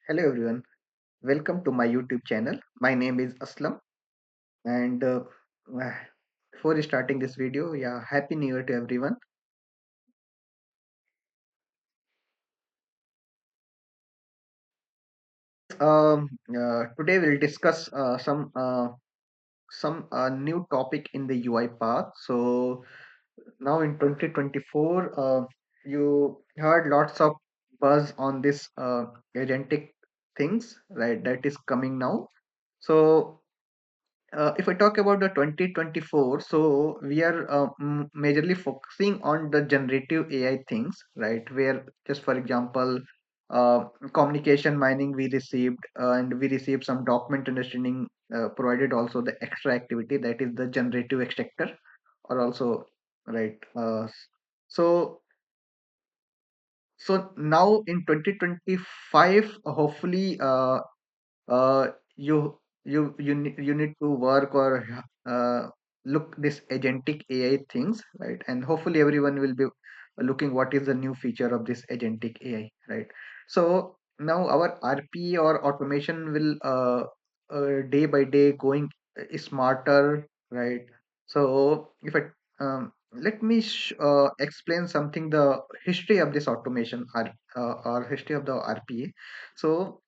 Hello everyone, welcome to my YouTube channel. My name is Aslam and uh, before starting this video, yeah, happy new year to everyone. Today we'll discuss some new topic in the UI path. So now in 2024, you heard lots of buzz on this agentic things, right? That is coming now. So if I talk about the 2024, so we are majorly focusing on the generative AI things, right? Where just for example, communication mining we received, and we received some document understanding provided also the extra activity that is the generative extractor, or also right. So so now in 2025, hopefully. Uh, you need to work or look this agentic AI things, right? And hopefully everyone will be looking what is the new feature of this agentic AI, right? So now our RP or automation will day by day going smarter, right? So if I let me explain something the history of this automation or history of the RPA. So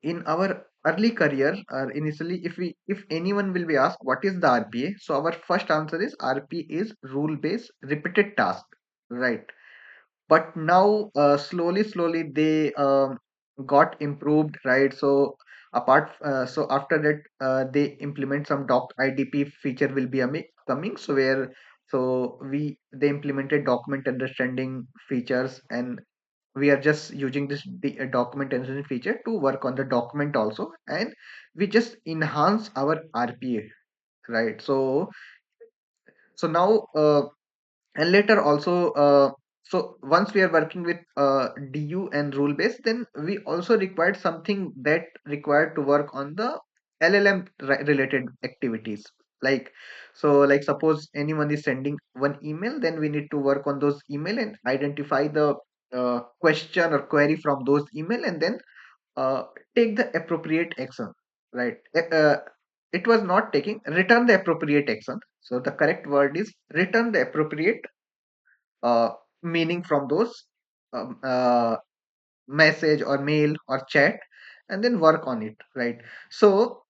in our early career or initially if anyone will be asked what is the RPA, so our first answer is RPA is rule based repeated task, right? But now slowly they got improved, right? So so after that they implement some doc IDP feature will be coming, so where so we they implemented document understanding features, and we are just using this document understanding feature to work on the document also, and we just enhance our RPA, right? So now and later also so once we are working with du and rule based, then we also required something that required to work on the llm related activities, like so like suppose anyone is sending one email, then we need to work on those email and identify the question or query from those email, and then uh, take the appropriate action, right? It was not taking return the appropriate action, so the correct word is return the appropriate uh, meaning from those um, uh, message or mail or chat, and then work on it, right? So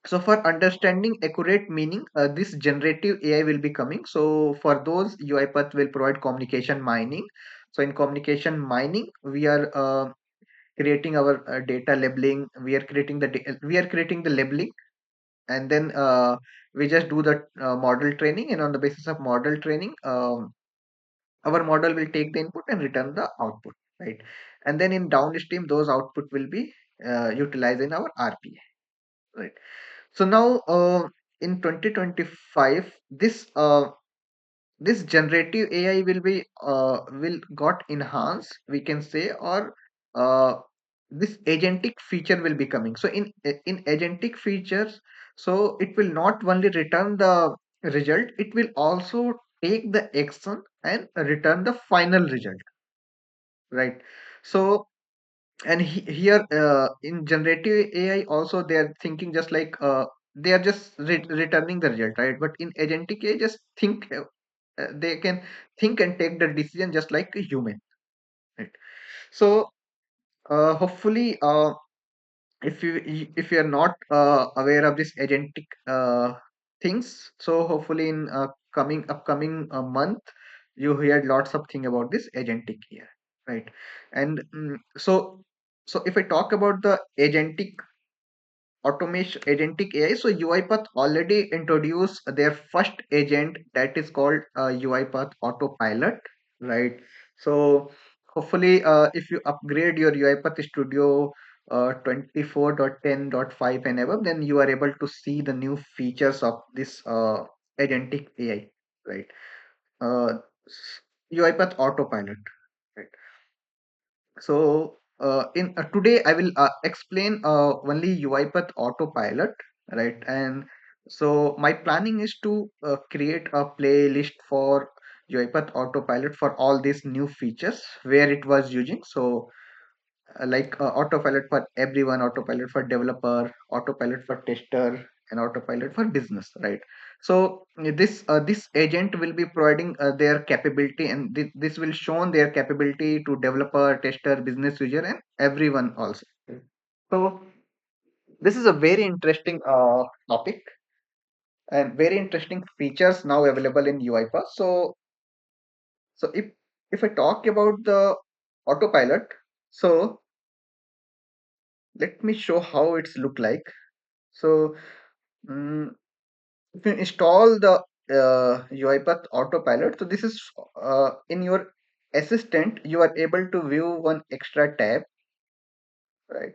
so for understanding accurate meaning, this generative AI will be coming. So for those, UiPath will provide communication mining. So in communication mining, we are creating our data labeling. We are creating the labeling, and then we just do the model training, and on the basis of model training, our model will take the input and return the output, right? And then in downstream those output will be utilized in our RPA, right? So now in 2025, this generative AI will got enhanced, we can say, or uh, this agentic feature will be coming. So in agentic features, so it will not only return the result, it will also take the action and return the final result, right? So and here in generative AI also they are thinking just like they are just returning the result, right? But in agentic AI, just think they can think and take the decision just like a human, right? So hopefully if you are not aware of this agentic things, so hopefully in coming upcoming month you heard lots of thing about this agentic AI, right? And so if I talk about the automation agentic AI, so UiPath already introduced their first agent that is called UiPath Autopilot, right? So hopefully, if you upgrade your UiPath Studio 24.10.5 and above, then you are able to see the new features of this agentic AI, right? Uh, UiPath Autopilot, right? So in today I will explain only UiPath Autopilot, right? And so my planning is to create a playlist for UiPath Autopilot for all these new features where it was using. So like Autopilot for everyone, Autopilot for developer, Autopilot for tester, and Autopilot for business, right? So this agent will be providing their capability, and this will show their capability to developer, tester, business user, and everyone also. So this is a very interesting topic and very interesting features now available in UiPath. So if I talk about the Autopilot, so let me show how it's look like. So mm, if you install the UiPath Autopilot, so this is in your assistant, you are able to view one extra tab, right?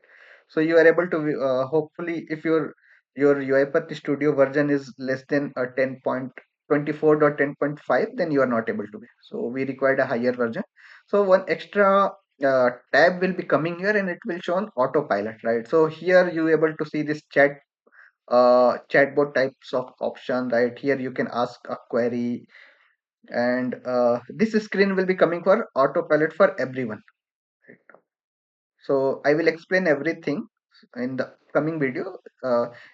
So you are able to hopefully, if your UiPath Studio version is less than 10.24.10.5, then you are not able to be. So we required a higher version. So one extra tab will be coming here, and it will show on Autopilot, right? So here you able to see this chatbot types of option. Right here you can ask a query, and this screen will be coming for Autopilot for everyone, right? So I will explain everything in the coming video.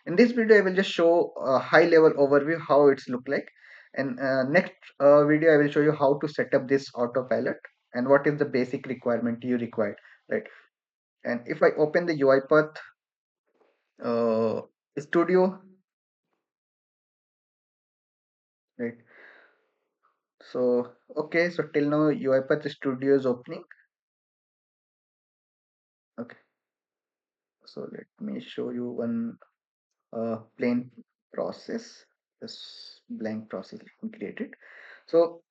In this video I will just show a high level overview how it's look like, and next video I will show you how to set up this Autopilot and what is the basic requirement you require, right? And if I open the UiPath uh, studio, right? So okay, so till now UiPath Studio is opening. Okay, so let me show you one plain process. This blank process created. So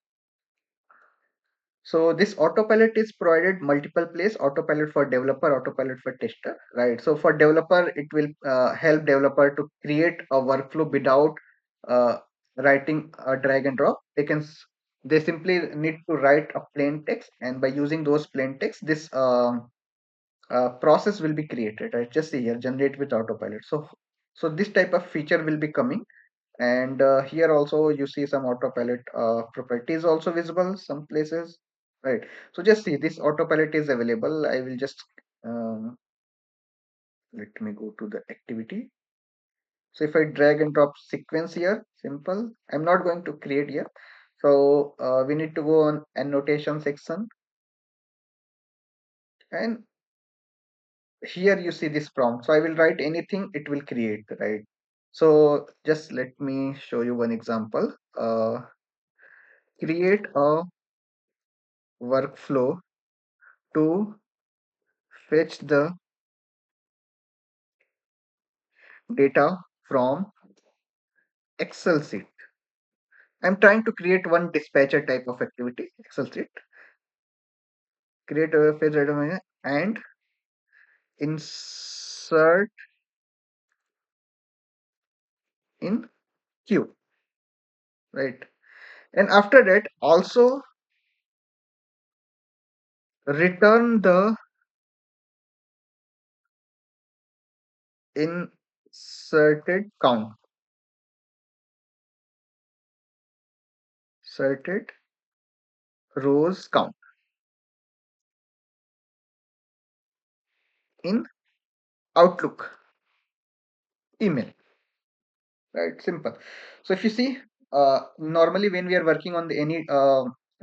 so this Autopilot is provided multiple place: Autopilot for developer, Autopilot for tester, right? So for developer, it will help developer to create a workflow without uh, writing a drag and drop. They simply need to write a plain text, and by using those plain text, this process will be created, right? Just see here, generate with Autopilot. So this type of feature will be coming, and here also you see some Autopilot properties also visible some places, right? So just see, this Autopilot is available. I will just um, let me go to the activity. So if I drag and drop sequence here, simple, I'm not going to create here. So we need to go on annotation section, and here you see this prompt. So I will write anything, it will create, right? So just let me show you one example. Create a workflow to fetch the data from Excel sheet. I'm trying to create one dispatcher type of activity, Excel sheet. Create a fetch data and insert in queue, right? And after that, also return the inserted count, inserted rows count in Outlook email, right? Simple. So if you see, normally when we are working on the any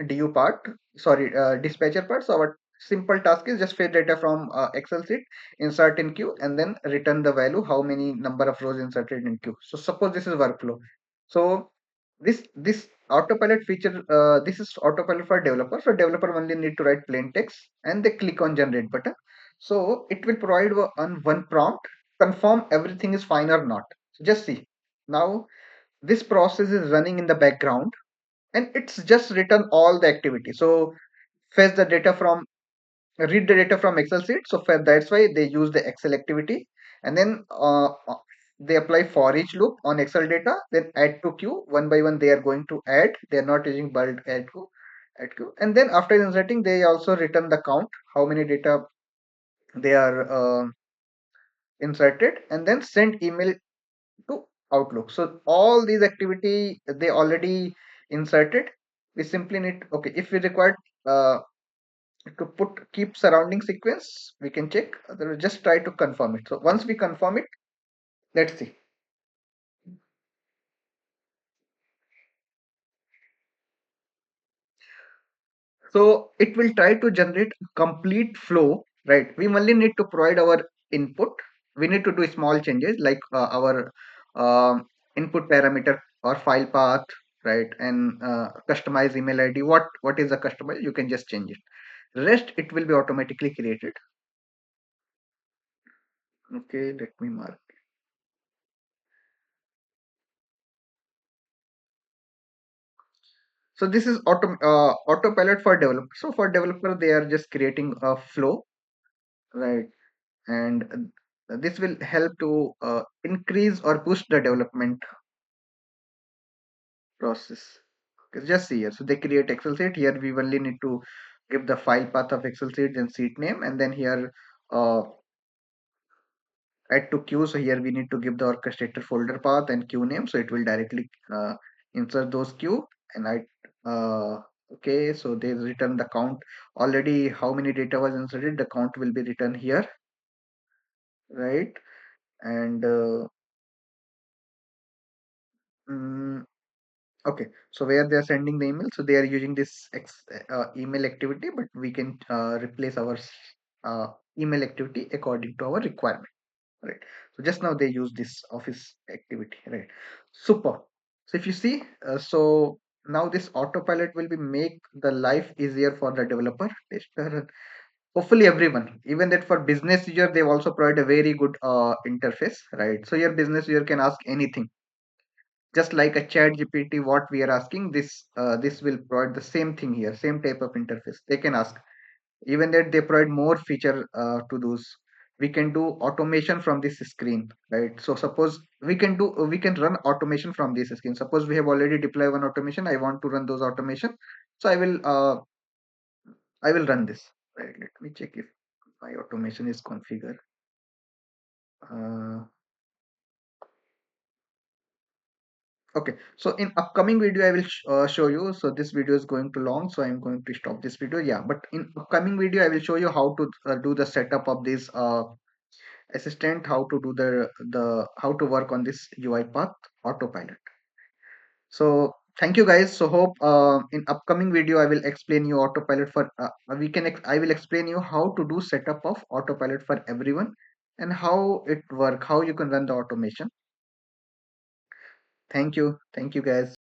du part, sorry, dispatcher part, so our simple task is just fetch data from Excel sheet, insert in queue, and then return the value how many number of rows inserted in queue. So suppose this is workflow. So this Autopilot feature, this is Autopilot for developer. So developer only need to write plain text, and they click on generate button. So it will provide on one prompt, confirm everything is fine or not. So just see, now this process is running in the background, and it's just written all the activity. So fetch the data from, read the data from Excel sheet. So that's why they use the Excel activity, and then they apply for each loop on Excel data, then add to queue one by one. They are going to add. They are not using bulk add queue, and then after inserting, they also return the count, how many data they are inserted, and then send email to Outlook. So all these activity they already inserted. We simply need, okay, if we require to put keep surrounding sequence, we can check. Otherwise, just try to confirm it. So once we confirm it, let's see. So it will try to generate complete flow, right? We only need to provide our input. We need to do small changes like our input parameter or file path, right? And customize email ID. What is the customer? You can just change it. Rest it will be automatically created. Okay, let me mark. So this is autopilot for developer. So for developer, they are just creating a flow, right? And this will help to increase or boost the development process. Okay, just see here. So they create Excel sheet. Here we only need to give the file path of Excel sheet and sheet name, and then here uh, add to queue. So here we need to give the orchestrator folder path and queue name. So it will directly insert those queue. And okay, so they return the count already. How many data was inserted? The count will be written here, right? And mm, okay, so where they are sending the email, so they are using this email activity, but we can replace our uh, email activity according to our requirement, right? So just now they use this office activity, right? Super. So if you see, so now this autopilot will be make the life easier for the developer, tester, and hopefully everyone. Even that for business user, they also provide a very good interface, right? So your business user can ask anything just like a chat gpt what we are asking this will provide the same thing here, same type of interface they can ask. Even that they provide more feature to those. We can do automation from this screen, right? So suppose we can run automation from this screen. Suppose we have already deployed one automation, I want to run those automation. So I will run this, right? Let me check if my automation is configured. uh, Okay, so in upcoming video, I will show you. So this video is going too long, so I'm going to stop this video. Yeah, but in upcoming video, I will show you how to do the setup of this assistant, how to do the how to work on this UiPath Autopilot. So thank you guys. So hope in upcoming video, I will explain you Autopilot for I will explain you how to do setup of Autopilot for everyone and how it work, how you can run the automation. Thank you guys.